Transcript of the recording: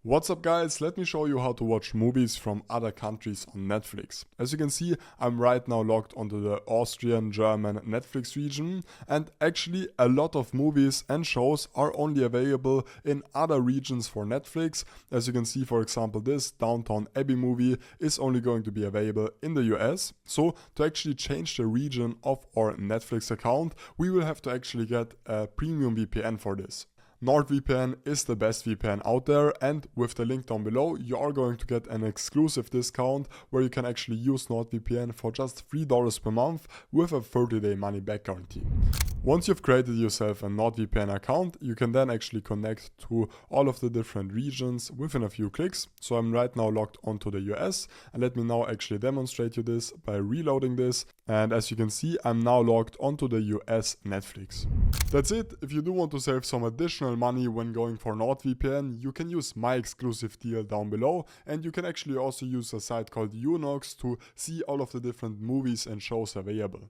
What's up guys, let me show you how to watch movies from other countries on Netflix. As you can see, I'm right now logged onto the Austrian, German Netflix region, and actually a lot of movies and shows are only available in other regions for Netflix. As you can see, for example, this Downton Abbey movie is only going to be available in the US. So to actually change the region of our Netflix account, we will have to actually get a premium VPN for this. NordVPN is the best VPN out there, and with the link down below you are going to get an exclusive discount where you can actually use NordVPN for just $3 per month with a 30-day money back guarantee. Once you've created yourself a NordVPN account, you can then actually connect to all of the different regions within a few clicks. So I'm right now logged onto the US, and let me now actually demonstrate you this by reloading this. And as you can see, I'm now logged onto the US Netflix. That's it. If you do want to save some additional money when going for NordVPN, you can use my exclusive deal down below, and you can actually also use a site called Unox to see all of the different movies and shows available.